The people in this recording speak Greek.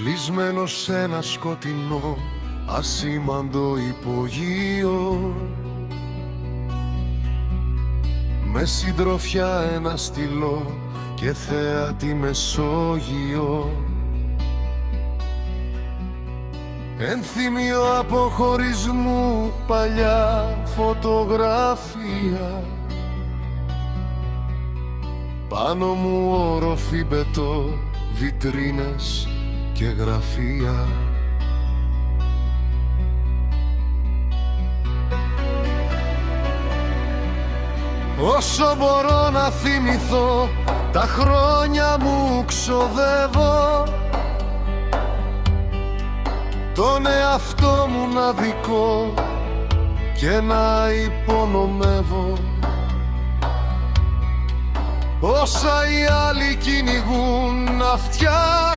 κλεισμένος σε ένα σκοτεινό ασήμαντο υπογείο, με συντροφιά ένα στυλό και θέα τη Μεσόγειο. Ενθύμιο αποχωρισμού, παλιά φωτογραφία, πάνω μου όροφη μπετό, βιτρίνες και γραφεία. Όσο μπορώ να θυμηθώ, τα χρόνια μου ξοδεύω, τον εαυτό μου να δικό και να υπονομεύω όσα οι άλλοι κι